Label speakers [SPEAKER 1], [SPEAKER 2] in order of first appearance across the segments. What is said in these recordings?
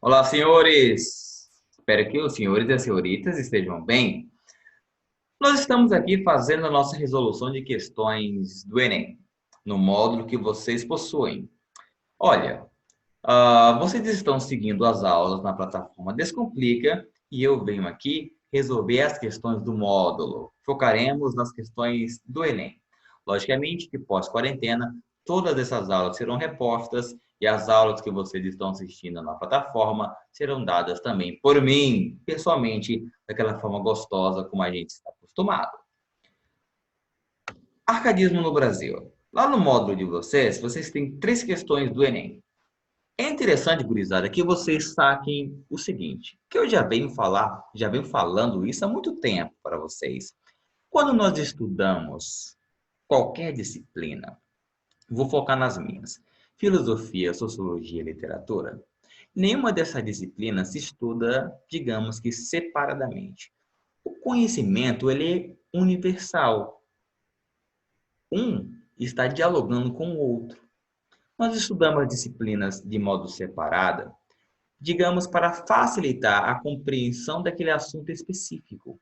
[SPEAKER 1] Olá, senhores! Espero que os senhores e as senhoritas estejam bem. Nós estamos aqui fazendo a nossa resolução de questões do Enem, no módulo que vocês possuem. Olha, vocês estão seguindo as aulas na plataforma Descomplica e eu venho aqui resolver as questões do módulo. Focaremos nas questões do Enem. Logicamente que pós-quarentena, todas essas aulas serão repostas e as aulas que vocês estão assistindo na plataforma serão dadas também por mim, pessoalmente, daquela forma gostosa como a gente está acostumado. Arcadismo no Brasil. Lá no módulo de vocês têm 3 questões do Enem. É interessante, gurizada, que vocês saquem o seguinte, que eu já venho falando isso há muito tempo para vocês. Quando nós estudamos qualquer disciplina, vou focar nas minhas, filosofia, sociologia e literatura, nenhuma dessas disciplinas se estuda, digamos que separadamente. O conhecimento, ele é universal. Um está dialogando com o outro. Nós estudamos as disciplinas de modo separado, digamos, para facilitar a compreensão daquele assunto específico.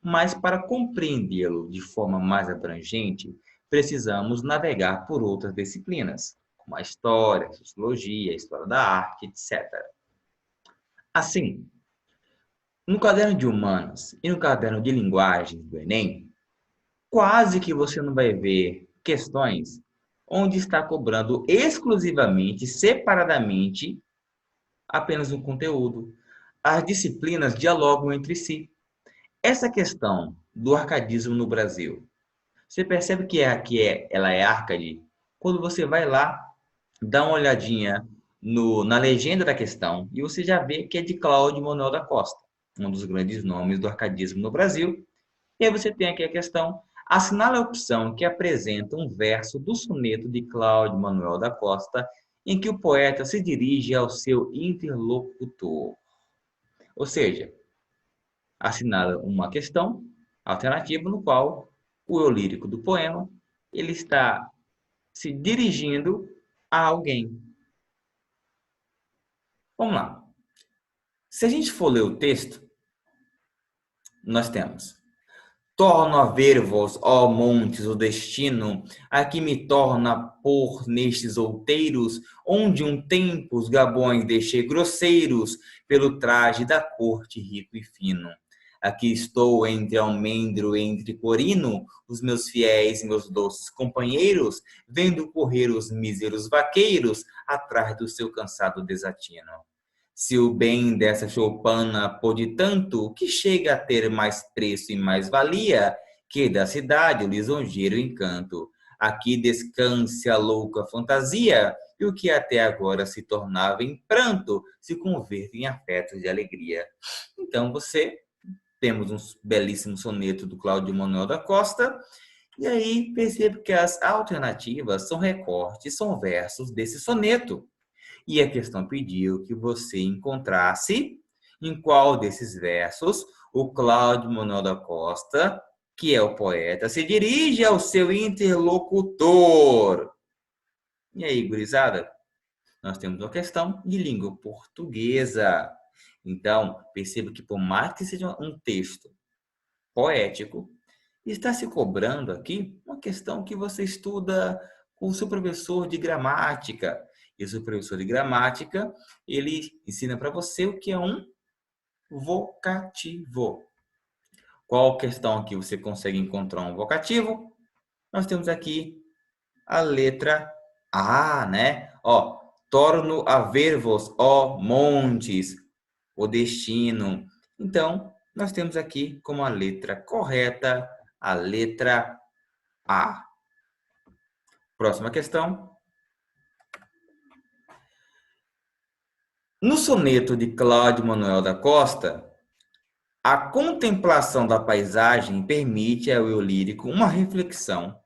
[SPEAKER 1] Mas para compreendê-lo de forma mais abrangente, precisamos navegar por outras disciplinas, como a história, a sociologia, a história da arte, etc. Assim, no caderno de humanas e no caderno de linguagens do Enem, quase que você não vai ver questões onde está cobrando exclusivamente, separadamente, apenas um conteúdo. As disciplinas dialogam entre si. Essa questão do arcadismo no Brasil, você percebe ela é arcade quando você vai lá, dá uma olhadinha na legenda da questão e você já vê que é de Cláudio Manuel da Costa, um dos grandes nomes do arcadismo no Brasil. E aí você tem aqui a questão, assinale a opção que apresenta um verso do soneto de Cláudio Manuel da Costa em que o poeta se dirige ao seu interlocutor. Ou seja, assinala uma questão alternativa no qual o eu lírico do poema ele está se dirigindo a alguém. Vamos lá. Se a gente for ler o texto, nós temos: torno a ver-vos, ó montes, o destino, a que me torna por nestes outeiros, onde um tempo os gabões deixei grosseiros, pelo traje da corte rico e fino. Aqui estou entre almendro e entre corino, os meus fiéis e meus doces companheiros, vendo correr os míseros vaqueiros atrás do seu cansado desatino. Se o bem dessa choupana pôde tanto, que chega a ter mais preço e mais valia, que da cidade o lisonjeiro encanto. Aqui descanse a louca fantasia, e o que até agora se tornava em pranto, se converte em afetos de alegria. Então temos um belíssimo soneto do Cláudio Manuel da Costa, e aí percebo que as alternativas são recortes, são versos desse soneto. E a questão pediu que você encontrasse em qual desses versos o Cláudio Manuel da Costa, que é o poeta, se dirige ao seu interlocutor. E aí, gurizada? Nós temos uma questão de língua portuguesa. Então, perceba que por mais que seja um texto poético, está se cobrando aqui uma questão que você estuda com o seu professor de gramática. E o seu professor de gramática, ele ensina para você o que é um vocativo. Qual questão aqui você consegue encontrar um vocativo? Nós temos aqui a letra A, né? Ó, torno a ver-vos, ó montes, o destino. Então, nós temos aqui como a letra correta a letra A. Próxima questão. No soneto de Cláudio Manuel da Costa, a contemplação da paisagem permite ao eu lírico uma reflexão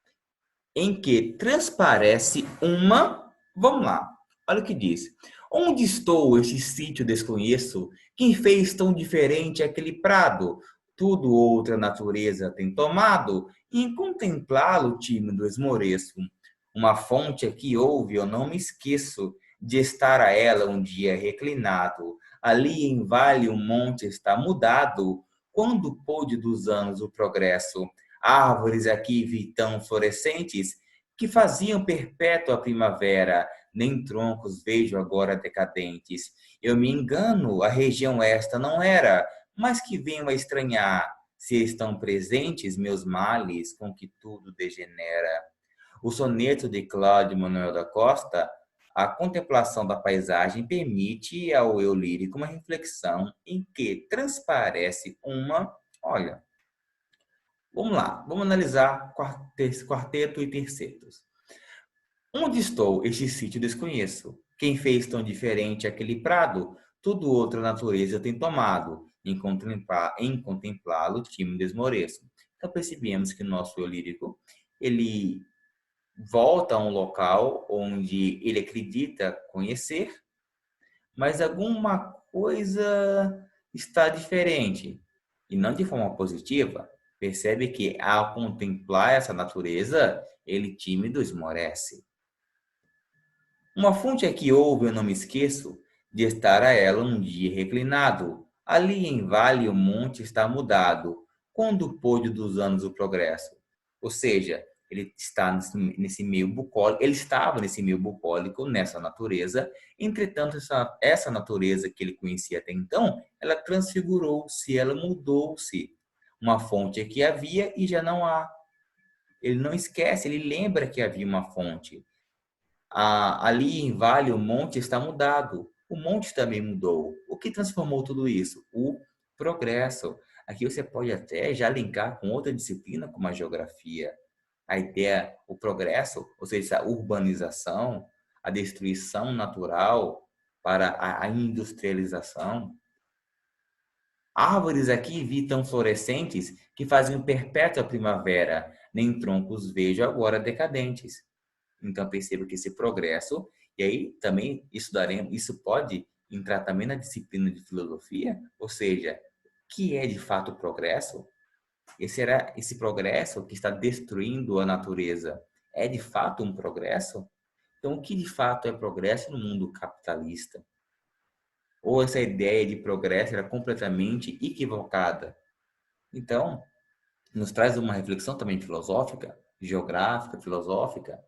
[SPEAKER 1] em que transparece uma... Vamos lá, olha o que diz. Onde estou, este sítio desconheço? Quem fez tão diferente aquele prado? Tudo outra natureza tem tomado, e em contemplá-lo tímido esmoreço. Uma fonte aqui houve, eu não me esqueço de estar a ela um dia reclinado, Ali em vale o monte está mudado, quando pôde dos anos o progresso. Árvores aqui vi tão florescentes, que faziam perpétua primavera, nem troncos vejo agora decadentes. Eu me engano, a região esta não era, mas que venho a estranhar, se estão presentes meus males, com que tudo degenera. O soneto de Cláudio Manuel da Costa, a contemplação da paisagem permite ao eu lírico uma reflexão em que transparece olha, vamos lá, vamos analisar quarteto e tercetos. Onde estou? Este sítio desconheço. Quem fez tão diferente aquele prado? Tudo outra natureza tem tomado. Em contemplá-lo, tímido desmoreço. Então percebemos que nosso eu lírico, ele volta a um local onde ele acredita conhecer, mas alguma coisa está diferente. E não de forma positiva. Percebe que ao contemplar essa natureza, ele tímido esmorece. Uma fonte é que houve, eu não me esqueço, de estar a ela um dia reclinado. Ali em vale o monte está mudado, quando pôde dos anos o progresso. Ou seja, ele está nesse meio bucólico, ele estava nesse meio bucólico, nessa natureza. Entretanto, essa natureza que ele conhecia até então, ela transfigurou-se, ela mudou-se. Uma fonte é que havia e já não há. Ele não esquece, ele lembra que havia uma fonte. Ali em Vale, o monte está mudado. O monte também mudou. O que transformou tudo isso? O progresso. Aqui você pode até já linkar com outra disciplina, como a geografia. A ideia, o progresso, ou seja, a urbanização, a destruição natural para a industrialização. Árvores aqui vi tão florescentes que faziam perpétua primavera, nem troncos vejo agora decadentes. Então, perceba que esse progresso, e aí também estudaremos, isso pode entrar também na disciplina de filosofia, ou seja, o que é de fato o progresso? Esse progresso que está destruindo a natureza é de fato um progresso? Então, o que de fato é progresso no mundo capitalista? Ou essa ideia de progresso era completamente equivocada? Então, nos traz uma reflexão também filosófica, geográfica, filosófica.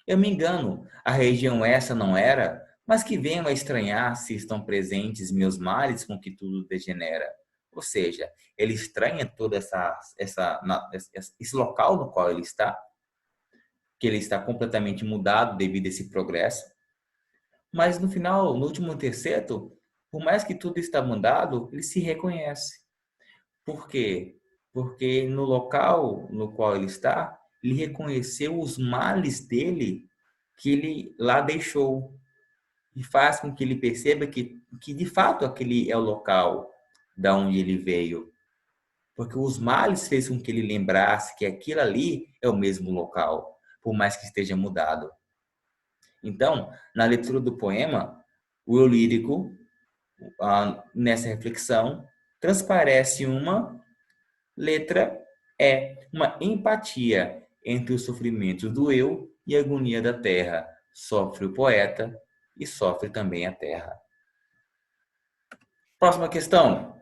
[SPEAKER 1] Eu me engano, a região essa não era, mas que venho a estranhar se estão presentes meus males com que tudo degenera. Ou seja, ele estranha toda esse local no qual ele está, que ele está completamente mudado devido a esse progresso. Mas no final, no último terceto, por mais que tudo está mudado, ele se reconhece. Por quê? Porque no local no qual ele está, ele reconheceu os males dele que ele lá deixou. E faz com que ele perceba que de fato aquele é o local da onde ele veio. Porque os males fez com que ele lembrasse que aquilo ali é o mesmo local, por mais que esteja mudado. Então, na leitura do poema, o eu lírico, nessa reflexão, transparece uma letra E, uma empatia entre os sofrimentos do eu e a agonia da terra. Sofre o poeta e sofre também a terra. Próxima questão.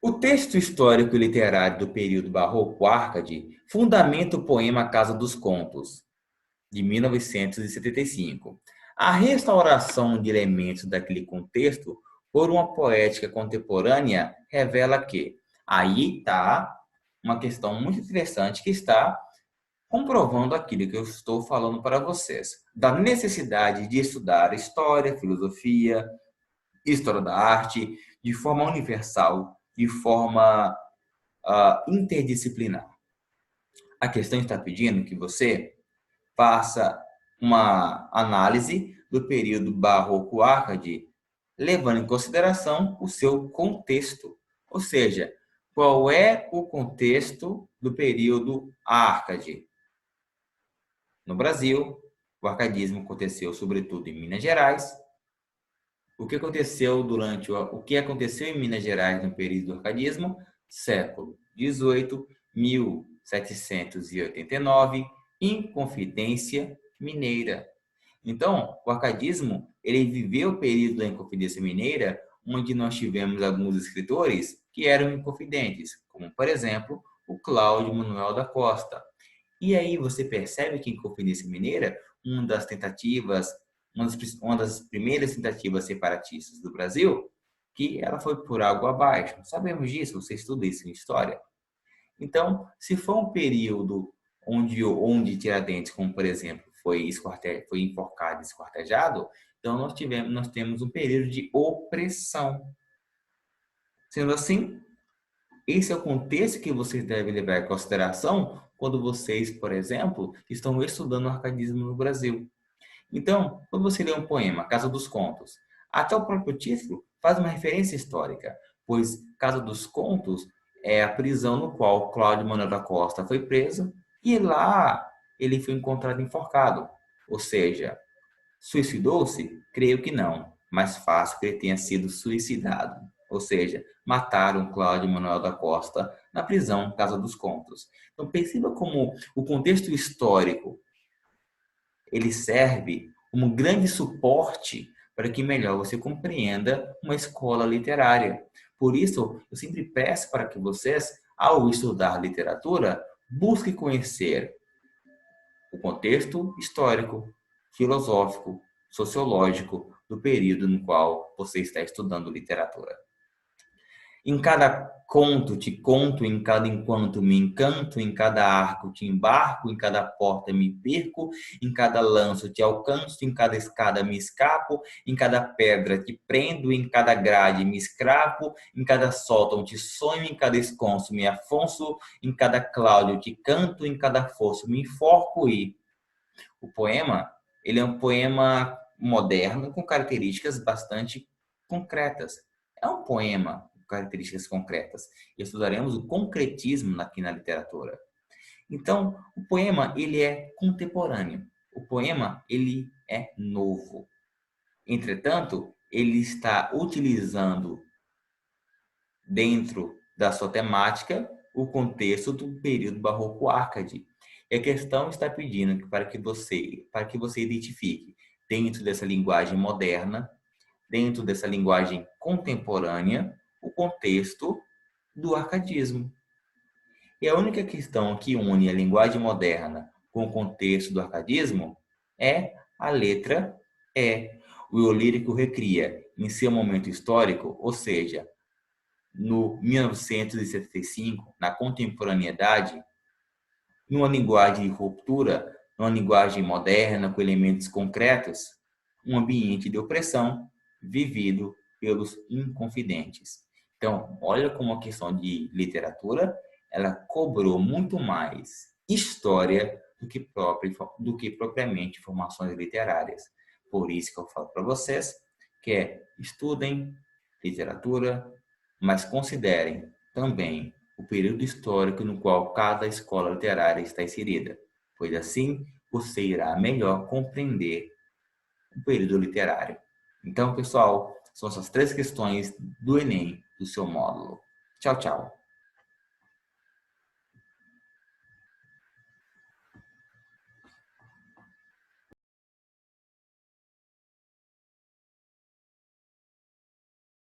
[SPEAKER 1] O texto histórico e literário do período barroco Arcade fundamenta o poema Casa dos Contos, de 1975. A restauração de elementos daquele contexto por uma poética contemporânea revela que aí está uma questão muito interessante que está comprovando aquilo que eu estou falando para vocês, da necessidade de estudar história, filosofia, história da arte de forma universal, de forma interdisciplinar. A questão está pedindo que você faça uma análise do período barroco Arcade, levando em consideração o seu contexto. Ou seja, qual é o contexto do período Arcade? No Brasil, o arcadismo aconteceu sobretudo em Minas Gerais. O que aconteceu em Minas Gerais no período do arcadismo? Século XVIII, 1789, Inconfidência Mineira. Então, o arcadismo, ele viveu o período da Inconfidência Mineira, onde nós tivemos alguns escritores que eram inconfidentes, como, por exemplo, o Cláudio Manuel da Costa. E aí você percebe que em Inconfidência Mineira, uma das tentativas, uma das primeiras tentativas separatistas do Brasil, que ela foi por algo abaixo. Sabemos disso, você estuda isso em história. Então, se for um período onde Tiradentes, como por exemplo, foi enforcado e esquartejado, então nós temos um período de opressão. Sendo assim, esse é o contexto que vocês devem levar em consideração quando vocês, por exemplo, estão estudando o arcadismo no Brasil. Então, quando você lê um poema, Casa dos Contos, até o próprio título faz uma referência histórica, pois Casa dos Contos é a prisão no qual Cláudio Manuel da Costa foi preso e lá ele foi encontrado enforcado. Ou seja, suicidou-se? Creio que não, mas fácil que ele tenha sido suicidado. Ou seja, mataram Cláudio Manuel da Costa na prisão Casa dos Contos. Então perceba como o contexto histórico ele serve como um grande suporte para que melhor você compreenda uma escola literária. Por isso, eu sempre peço para que vocês, ao estudar literatura, busquem conhecer o contexto histórico, filosófico, sociológico do período no qual você está estudando literatura. Em cada conto te conto, em cada enquanto me encanto, em cada arco te embarco, em cada porta me perco, em cada lanço te alcanço, em cada escada me escapo, em cada pedra te prendo, em cada grade me escrapo, em cada sótão te sonho, em cada esconso me afonso, em cada cláudio te canto, em cada fosso me enforco e... O poema, ele é um poema moderno com características bastante concretas. É um poema com características concretas. Estudaremos o concretismo aqui na literatura. Então, o poema, ele é contemporâneo. O poema, ele é novo. Entretanto, ele está utilizando dentro da sua temática o contexto do período barroco ácade. E a questão está pedindo para que você identifique dentro dessa linguagem moderna, dentro dessa linguagem contemporânea, o contexto do arcadismo. E a única questão que une a linguagem moderna com o contexto do arcadismo é a letra E. O lírico recria em seu momento histórico, ou seja, no 1975, na contemporaneidade, numa linguagem de ruptura, numa linguagem moderna com elementos concretos, um ambiente de opressão vivido pelos inconfidentes. Então, olha como a questão de literatura, ela cobrou muito mais história do que propriamente informações literárias. Por isso que eu falo para vocês que estudem literatura, mas considerem também o período histórico no qual cada escola literária está inserida, pois assim você irá melhor compreender o período literário. Então, pessoal, são essas três questões do Enem, do seu módulo. Tchau, tchau.